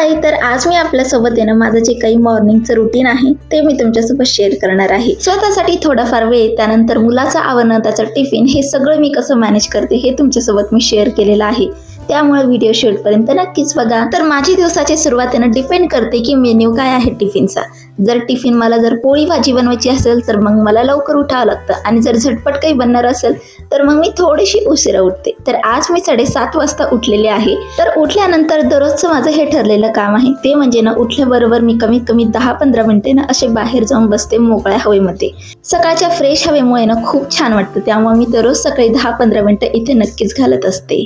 हाय, तर आज मी आपल्यासोबत आहे ना माझं जे काही मॉर्निंगचं रुटीन आहे ते मी तुमच्यासोबत शेअर करणार आहे. स्वतःसाठी थोडाफार वेळ, त्यानंतर मुलाचं आवरणं, त्याचं टिफिन, हे सगळं मी कसं मॅनेज करते हे तुमच्यासोबत मी शेअर केलेलं आहे. त्यामुळे व्हिडिओ शेवटपर्यंत नक्कीच बघा. तर माझी दिवसाची सुरुवातीनं डिपेंड करते की मेन्यू काय आहे टिफिनचा. जर टिफिन मला पोळी भाजी बनवायची असेल तर मग मला लवकर उठावं लागतं, आणि जर झटपट काही बनणार असेल तर मग मी थोडीशी उशिरा उठते. तर आज मी 7:30 वाजता उठलेले आहे. तर उठल्यानंतर दररोजचं माझं हे ठरलेलं काम आहे ते म्हणजे ना, उठल्याबरोबर मी कमीत कमी 10-15 मिनिटे ना असे बाहेर जाऊन बसते मोकळ्या हवेमध्ये. सकाळच्या फ्रेश हवेमुळे ना खूप छान वाटतं, त्यामुळे मी दररोज सकाळी 10-15 मिनिटं इथे नक्कीच घालत असते.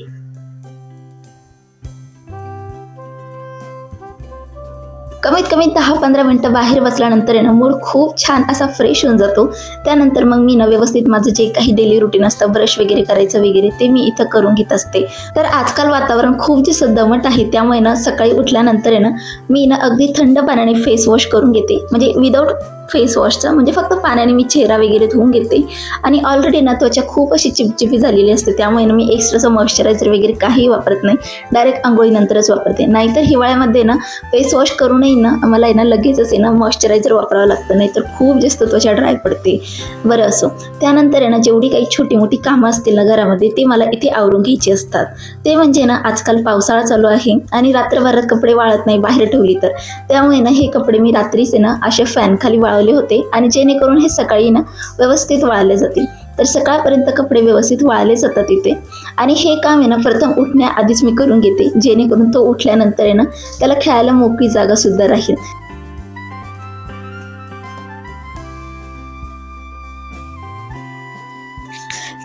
कमीत कमी 10-15 मिनिटं बाहेर बसल्यानंतर आहे ना मूड खूप छान असा फ्रेश होऊन जातो. त्यानंतर मग मी ना व्यवस्थित माझं जे काही डेली रुटीन असतं, ब्रश वगैरे करायचं वगैरे, ते मी इथं करून घेत असते. तर आजकाल वातावरण खूप जास्त दमट आहे, त्यामुळे ना सकाळी उठल्यानंतर आहे ना मी ना अगदी थंड पाण्याने फेस वॉश करून घेते. म्हणजे विदाऊट फेस वॉशचं, म्हणजे फक्त पाण्याने मी चेहरा वगैरे धुवून घेते. आणि ऑलरेडी ना त्वचा खूप अशी चिपचिपी झालेली असते, त्यामुळे ना मी एक्स्ट्राचं मॉइश्चरायझर वगैरे काही वापरत नाही. डायरेक्ट आंघोळीनंतरच वापरते. नाहीतर हिवाळ्यामध्ये ना फेस वॉश करूनही ना मला आहे ना लगेचच आहे ना मॉइश्चरायझर वापरावं लागतं, नाहीतर खूप जास्त त्वचा ड्राय पडते. बरं असो, त्यानंतर आहे ना जेवढी काही छोटी मोठी कामं असतील ना घरामध्ये, ते मला इथे आवरून घ्यायची असतात. ते म्हणजे ना, आजकाल पावसाळा चालू आहे आणि रात्रभरात कपडे वाळत नाही बाहेर ठेवली तर, त्यामुळे ना हे कपडे मी रात्रीच आहे ना असे फॅन खाली वाळवले होते, आणि जेणेकरून हे सकाळी ना व्यवस्थित वाळले जातील. तर सकाळपर्यंत कपडे व्यवस्थित वाळले जातात इथे. आणि हे काम आहे ना प्रथम उठण्याआधीच मी करून घेते, जेणेकरून तो उठल्यानंतर आहे ना त्याला खेळायला मोकळी जागा सुद्धा राहील.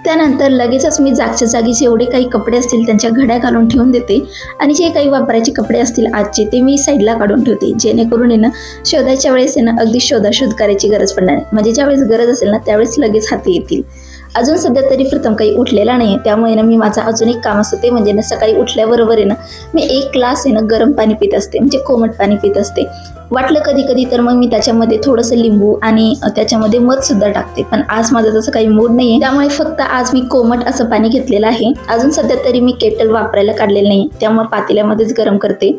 त्यानंतर लगेचच मी जागच्या जागी जेवढे काही कपडे असतील त्यांच्या घड्या घालून ठेवून देते, आणि जे काही वापरायचे कपडे असतील आजचे ते मी साईडला काढून ठेवते, जेणेकरून आहे ना शोधायच्या वेळेस आहे ना अगदी शोधाशोध करायची गरज पडणार नाही. म्हणजे ज्यावेळेस गरज असेल ना त्यावेळेस लगेच हाती येतील. अजून सध्या तरी प्रथम काही उठलेला नाही आहे, त्यामुळे ना मी माझं अजून एक काम असतं ते म्हणजे ना सकाळी उठल्याबरोबर आहे ना मी 1 ग्लास आहे ना गरम पाणी पित असते, म्हणजे कोमट पाणी पित असते. वाटलं कधी कधी तर मग मी त्याच्यामध्ये थोडंसं लिंबू आणि त्याच्यामध्ये मध सुद्धा टाकते, पण आज माझं तसं काही मूड नाही आहे, त्यामुळे फक्त आज मी कोमट असं पाणी घेतलेलं आहे. अजून सध्या तरी मी केटल वापरायला काढलेलं नाही, त्यामुळे पातेल्यामध्येच गरम करते.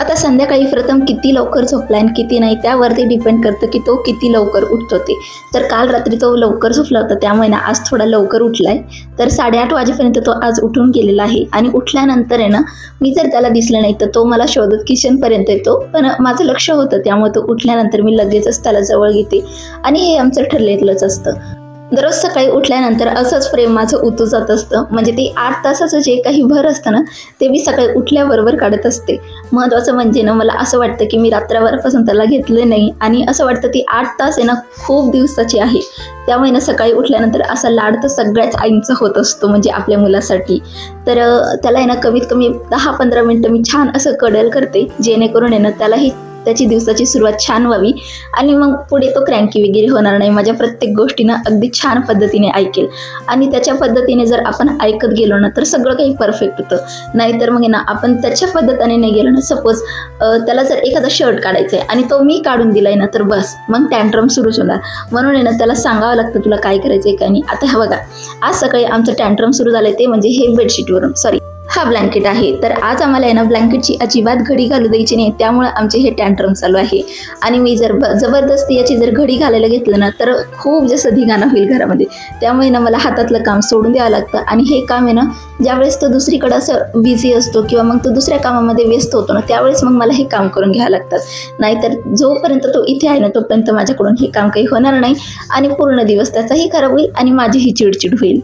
आता संध्याकाळी प्रथम किती लवकर झोपला आणि किती नाही त्यावरती डिपेंड करतं की तो किती लवकर उठतो ते. तर काल रात्री तो लवकर झोपला होता, त्यामुळे ना आज थोडा लवकर उठलाय. तर 8:30 वाजेपर्यंत तो आज उठून गेलेला आहे. आणि उठल्यानंतर आहे ना मी जर त्याला दिसलं नाही तर तो मला शोधत किचनपर्यंत येतो, पण माझं लक्ष होतं, त्यामुळे तो उठल्यानंतर मी लगेचच त्याला जवळ घेते. आणि हे आमचं ठरलेलंच असतं. दररोज सकाळी उठल्यानंतर असंच प्रेम माझं उतू जात असतं. म्हणजे ते 8 तासाचं जे काही भर असतं ना ते मी सकाळी उठल्याबरोबर काढत असते. महत्त्वाचं म्हणजे ना मला असं वाटतं की मी रात्रभरापासून त्याला घेतले नाही, आणि असं वाटतं ती 8 तास आहे ना खूप दिवसाची आहे. त्यामुळे ना सकाळी उठल्यानंतर असा लाड तर सगळ्याच आईंचा होत असतो, म्हणजे आपल्या मुलासाठी. तर त्याला आहे ना कमीत कमी 10-15 मिनिटं मी छान असं कडल करते, जेणेकरून आहे ना त्यालाही त्याची दिवसाची सुरुवात छान व्हावी, आणि मग पुढे तो क्रँकी वगैरे होणार नाही. माझ्या प्रत्येक गोष्टीनं अगदी छान पद्धतीने ऐकेल, आणि त्याच्या पद्धतीने जर आपण ऐकत गेलो ना तर सगळं काही परफेक्ट होतं. नाहीतर मग ना आपण त्याच्या पद्धतीने नाही गेलो ना, सपोज त्याला जर एखादा शर्ट काढायचा आहे आणि तो मी काढून दिलाय ना, तर बस मग टँट्रम सुरूच होणार. म्हणून आहे ना त्याला सांगावं लागतं तुला काय करायचं आहे काय नाही. आता हा बघा, आज सकाळी आमचं टँट्रम सुरू झालंय, ते म्हणजे हे बेडशीटवरून, सॉरी हा ब्लँकेट आहे. तर आज आम्हाला आहे ना ब्लँकेटची अजिबात घडी घालू द्यायची नाही, त्यामुळे आमचे हे टँट्रम चालू आहे. आणि मी जर जबरदस्ती याची जर घडी घालायला घेतलं ना तर खूप जास्त धिगाणा होईल घरामध्ये. त्यामुळे ना मला हातातलं काम सोडून द्यावं लागतं, आणि हे काम आहे ना ज्यावेळेस तो दुसरीकडे असं बिझी असतो किंवा मग तो दुसऱ्या कामामध्ये व्यस्त होतो ना, त्यावेळेस मग मला हे काम करून घ्यावं लागतात. नाहीतर जोपर्यंत तो इथे आहे ना तोपर्यंत माझ्याकडून हे काम काही होणार नाही, आणि पूर्ण दिवस त्याचाही खराब होईल आणि माझीही चिडचिड होईल.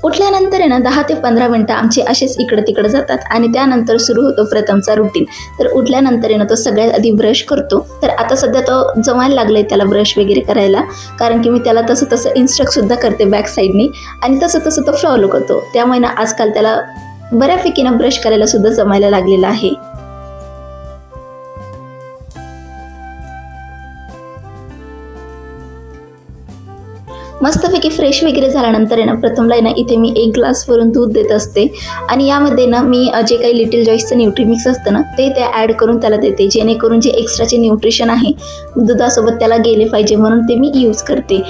उठल्यानंतर आहे ना 10 ते 15 मिनिटं आमचे असेच इकडं तिकडं जातात, आणि त्यानंतर सुरू होतो प्रथमचा रुटीन. तर उठल्यानंतर आहे ना तो सगळ्यात आधी ब्रश करतो. तर आता सध्या तो जमायला लागलाय त्याला ब्रश वगैरे करायला, कारण की मी त्याला तसं तसं इन्स्ट्रक्टसुद्धा करते बॅक साईडने, आणि तसं तसं तो फॉलो करतो. त्यामुळे ना आजकाल त्याला बऱ्यापैकी ना ब्रश करायला सुद्धा जमायला लागलेलं आहे. मस्तपैकी फ्रेश वगैरे झाल्यानंतर आहे ना प्रथमला आहे ना इथे मी 1 ग्लासवरून दूध देत असते आणि यामध्ये ना मी जे काही लिटिल जॉईसचं न्यूट्रीमिक्स असतं ना ते ॲड करून त्याला देते, जेणेकरून जे एक्स्ट्राचे न्यूट्रिशन आहे दुधासोबत त्याला गेले पाहिजे म्हणून ते मी यूज करते.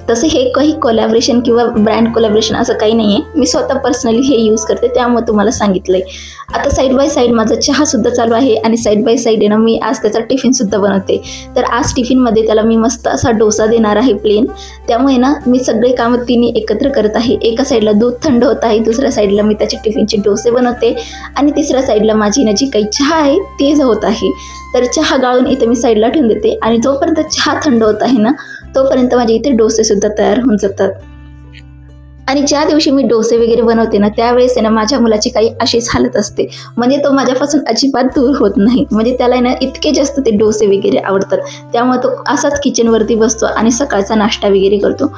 तसं हे काही कोलॅबरेशन किंवा ब्रँड कोलॅबरेशन असं काही नाही आहे, मी स्वतः पर्सनली हे यूज करते त्यामुळे तुम्हाला सांगितलं आहे. आता साईड बाय साईड माझा चहासुद्धा चालू आहे आणि साईड बाय साईड आहे ना मी आज त्याचा टिफिनसुद्धा बनवते. तर आज टिफिनमध्ये त्याला मी मस्त असा डोसा देणार आहे प्लेन. त्यामुळे ना मी सगळे कामं तिन्ही एकत्र करत आहे. एका साईडला दूध थंड होत आहे, दुसऱ्या साईडला मी त्याचे टिफिनचे डोसे बनवते आणि तिसऱ्या साईडला माझी ना जी काही चहा आहे ते होत आहे. तर चहा गाळून इथे मी साईडला ठेवून देते आणि जोपर्यंत चहा थंड होत आहे ना तोपर्यंत माझे इथे डोसेसुद्धा तयार होऊन जातात. आणि ज्या दिवशी मी डोसे वगैरे बनवते ना त्यावेळेस आहे ना माझ्या मुलाची काही अशीच हालत असते, म्हणजे तो माझ्यापासून अजिबात दूर होत नाही. म्हणजे त्याला ना इतके जास्त ते डोसे वगैरे आवडतात, त्यामुळे तो असाच किचनवरती बसतो आणि सकाळचा नाश्ता वगैरे करतो.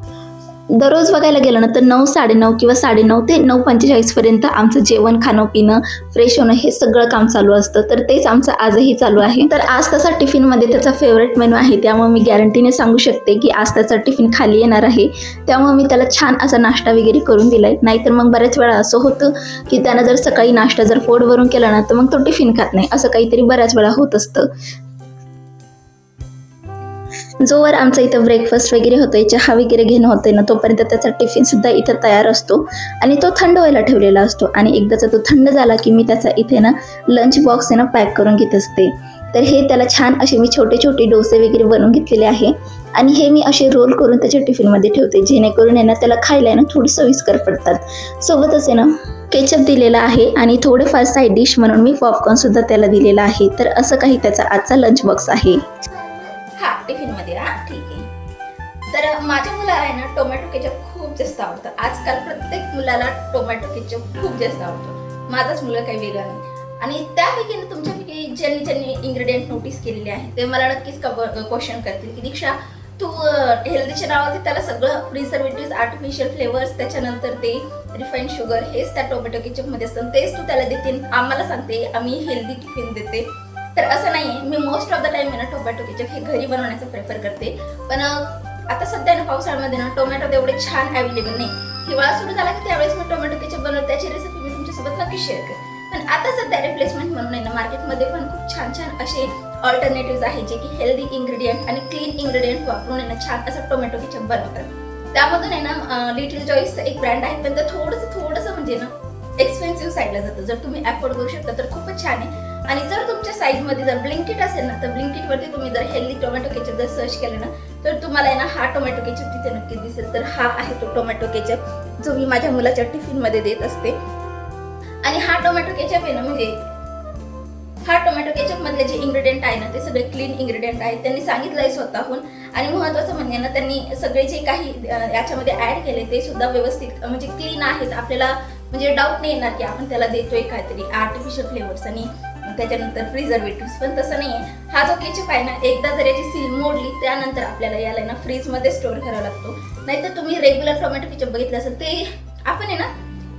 दररोज बघायला गेलं ना तर 9, 9:30 किंवा 9:30 ते 9:45 पर्यंत आमचं जेवण, खाणं पिणं, फ्रेश होणं हे सगळं काम चालू असतं. तर तेच आमचं आजही चालू आहे. तर आज तसा टिफिनमध्ये त्याचा फेवरेट मेनू आहे, त्यामुळे मी गॅरंटीने सांगू शकते की आज त्याचा टिफिन खाली येणार आहे. त्यामुळे मी त्याला छान असा नाश्ता वगैरे करून दिलाय. नाहीतर मग बऱ्याच वेळा असं होतं की त्यानं जर सकाळी नाश्ता जर पोट भरून केला ना तर मग तो टिफिन खात नाही, असं काहीतरी बऱ्याच वेळा होत असतं. जोवर आमचा इथं ब्रेकफास्ट वगैरे होतोय, चहा वगैरे घेणं होतंय ना तोपर्यंत त्याचा टिफिनसुद्धा इथं तयार असतो आणि तो थंड व्हायला ठेवलेला असतो. आणि एकदाचा तो थंड झाला की मी त्याचा इथे ना लंच बॉक्स आहे ना पॅक करून घेत असते. तर हे त्याला छान असे मी छोटे छोटे डोसे वगैरे बनवून घेतलेले आहे आणि हे मी असे रोल करून त्याच्या टिफिनमध्ये ठेवते, जेणेकरून आहे ना त्याला खायला ना थोडी सोयीस्कर पडतात. सोबतच आहे ना केचप दिलेला आहे आणि थोडेफार साईड डिश म्हणून मी पॉपकॉर्नसुद्धा त्याला दिलेला आहे. तर असं काही त्याचा आजचा लंच बॉक्स आहे. टिफिनमध्ये ठीक आहे. तर माझ्या मुलाला आहे ना टोमॅटो केचप खूप जास्त आवडतं. आजकाल प्रत्येक मुलाला टोमॅटो केचप खूप जास्त आवडतो. माझाच मुलगा काही वेगळा नाही. आणि त्यापैकी ना तुमच्यापैकी ज्यांनी इन्ग्रेडियंट नोटीस केलेले आहेत ते मला नक्कीच क्वेश्चन करतील की दीक्षा तू हेल्दीच्या नावावरती त्याला सगळं प्रिझर्वेटिव्ह, आर्टिफिशियल फ्लेवर्स, त्याच्यानंतर ते रिफाईंड शुगर हेच त्या टोमॅटो केचपमध्ये असतं, तेच तू त्याला देते, आम्हाला सांगते आम्ही हेल्दी टिफिन देते. तर असं नाही आहे. मी मोस्ट ऑफ द टाइम ना टोमॅटो केचप हे घरी बनवण्याचं प्रेफर करते. पण आता सध्या ना पावसाळ्यामध्ये ना टोमॅटो तेवढे छान अवेलेबल नाही. हिवाळा सुरू झाला की त्यावेळेस मी टोमॅटो केचप बनवते, त्याची रेसिपी मी तुमच्यासोबत नक्की शेअर करेन. पण आता सध्या रिप्लेसमेंट म्हणून आहे ना मार्केटमध्ये पण खूप छान छान असे ऑल्टरनेटिव्ह आहेत जे की हेल्दी इन्ग्रेडियंट आणि क्लीन इन्ग्रेडियंट वापरून आहे ना छान असं टोमॅटो केचप बनवतात. त्यामधून आहे ना लिटिल जॉईसचं एक ब्रँड आहे, पण ते थोडंसं म्हणजे ना एक्सपेन्सिव्ह साईडला जातं. जर तुम्ही अफोर्ड करू शकता तर खूपच छान आहे. आणि जर तुमच्या साईडमध्ये जर ब्लिंकिट असेल ना तर ब्लिंकिटवरती तुम्ही जर हेल्दी टोमॅटो केचप जर सर्च केलं ना तर तुम्हाला आहे ना हा टोमॅटो केचप तिथे नक्की दिसेल. तर हा आहे तो टोमॅटो केचप जो मी माझ्या मुलाच्या टिफिनमध्ये देत असते. आणि हा टोमॅटो केचप आहे ना म्हणजे हा टोमॅटो केचप मधले जे इन्ग्रेडियंट आहे ना ते सगळे क्लीन इन्ग्रेडियंट आहेत, त्यांनी सांगितलंय स्वतःहून. आणि महत्त्वाचं म्हणजे ना त्यांनी सगळे जे काही याच्यामध्ये ऍड केले ते सुद्धा व्यवस्थित म्हणजे क्लीन आहेत. आपल्याला म्हणजे डाऊट नाही येणार की आपण त्याला देतोय काहीतरी आर्टिफिशियल फ्लेवर्स आणि त्याच्यानंतर प्रिझर्वेटिव्ह. पण तसं नाही आहे. हा जो केचप आहे ना एकदा जर याची सील मोडली त्यानंतर आपल्याला याला ना फ्रीजमध्ये स्टोअर करावा लागतो. नाहीतर तुम्ही रेग्युलर टोमॅटो केचप बघितलं असेल ते आपण आहे ना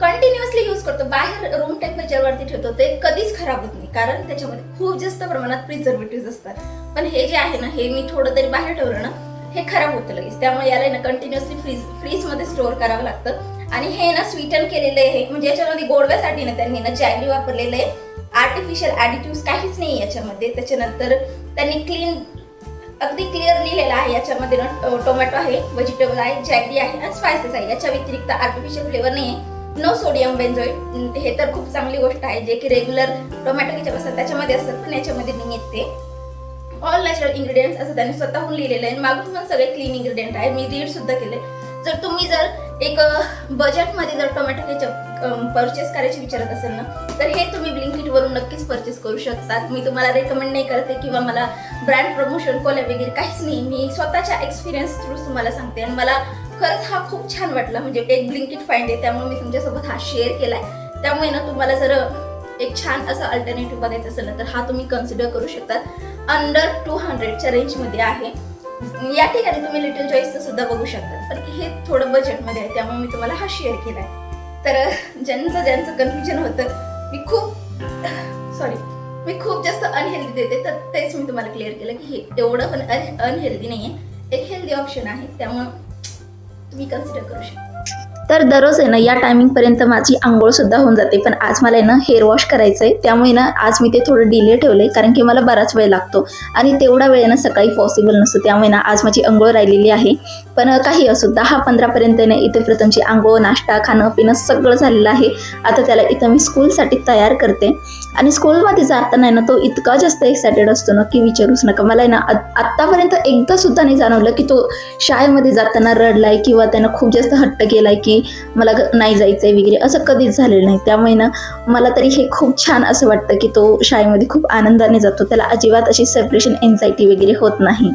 कंटिन्युअसली यूज करतो, बाहेर रूम टेम्परेचरवरती ठेवतो, ते कधीच खराब होत नाही कारण त्याच्यामध्ये खूप जास्त प्रमाणात प्रिझर्वेटिव्ह असतात. पण हे जे आहे ना हे मी थोडं तरी बाहेर ठेवलं ना हे खराब होतं लगेच, त्यामुळे याला ना कंटिन्युअसली फ्रीजमध्ये स्टोअर करावं लागतं. आणि हे ना स्वीटन केलेलं आहे, म्हणजे याच्यामध्ये गोडव्यासाठी ना त्यांनी ना जॅगरी वापरलेलं आहे, आर्टिफिशियल ॲडिटिव्ह काहीच नाही याच्यामध्ये. त्याच्यानंतर त्यांनी अगदी क्लिअर लिहिलेलं आहे याच्यामध्ये ना टोमॅटो आहे, व्हेजिटेबल आहे, जॅगरी आहे आणि स्पायसेस आहे. याच्या व्यतिरिक्त आर्टिफिशियल फ्लेवर नाही आहे, नो सोडियम बेन्झोएट. हे तर खूप चांगली गोष्ट आहे, जे की रेग्युलर टोमॅटो केचप असतात त्याच्यामध्ये असतात पण याच्यामध्ये नाही आहेत. ते ऑल नॅचरल इन्ग्रेडियंट्स असं त्यांनी स्वतःहून लिहिलेलं आहे. मागून पण सगळे क्लीन इन्ग्रेडियंट आहे, मी रीड सुद्धा केले. जर तुम्ही एक बजेटमध्ये जर टोमॅटो केचप परचेस करायची विचारत असेल ना तर हे तुम्ही ब्लिंकिटवरून नक्कीच परचेस करू शकतात. मी तुम्हाला रेकमेंड नाही करते किंवा मला ब्रँड प्रमोशन कोलॅब वगैरे काहीच नाही, मी स्वतःच्या एक्सपिरियन्स थ्रू तुम्हाला सांगते. आणि मला खरंच हा खूप छान वाटला, म्हणजे एक ब्लिंकिट फाइंड आहे त्यामुळे मी तुमच्यासोबत हा शेअर केलाय. त्यामुळे ना तुम्हाला जर एक छान असं अल्टरनेटिव्ह बघायचं असेल ना तर हा तुम्ही कन्सिडर करू शकतात. अंडर 200च्या रेंजमध्ये आहे. या ठिकाणी तुम्ही लिटिल जॉईसचं सुद्धा बघू शकता, पण हे थोडं बजेटमध्ये आहे त्यामुळे मी तुम्हाला हा शेअर केलाय. तर ज्यांचं कन्फ्युजन होतं मी खूप जास्त अनहेल्दी देते, तर तेच मी तुम्हाला क्लिअर केलं की हे एवढं पण अनहेल्दी नाही आहे, एक हेल्दी ऑप्शन आहे. त्यामुळं तुम्ही कन्सिडर करू शकता. तर दररोज आहे ना या टायमिंगपर्यंत माझी आंघोळसुद्धा होऊन जाते, पण आज मला आहे ना हेअर वॉश करायचं आहे, त्यामुळे ना आज मी ते थोडं डिले ठेवलं आहे, कारण की मला बराच वेळ लागतो आणि तेवढा वेळ ना सकाळी पॉसिबल नसतो. त्यामुळे ना आज माझी आंघोळ राहिलेली आहे. पण काही असो 10-15पर्यंत ना इथे प्रथमची आंघोळ, नाश्ता, खाणं पिणं सगळं झालेलं आहे. आता त्याला इथं मी स्कूलसाठी तयार करते आणि स्कूलमध्ये जाताना ना तो इतका जास्त एक्सायटेड असतो ना की विचारूच नका. मला आहे ना आत्तापर्यंत एकदासुद्धा नाही जाणवलं की तो शाळेमध्ये जाताना रडलाय किंवा त्यानं खूप जास्त हट्ट केलाय की मला नाही जायचंय वगैरे, असं कधीच झालेलं नाही. त्यामुळे ना मला तरी हे खूप छान असं वाटतं की तो शाळेमध्ये खूप आनंदाने जातो. त्याला अजिबात अशी सेपरेशन एन्झायटी वगैरे होत नाही.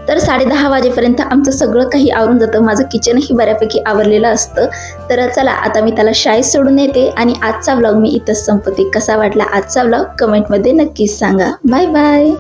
तर 10:30 वाजेपर्यंत आमचं सगळं काही आवरून जातं. माझं किचनही बऱ्यापैकी आवरलेलं असतं. तर चला आता मी त्याला शाळेत सोडून येते आणि आजचा व्लॉग मी इथंच संपवते. कसा वाटला आजचा व्लॉग कमेंटमध्ये नक्कीच सांगा. Bye bye.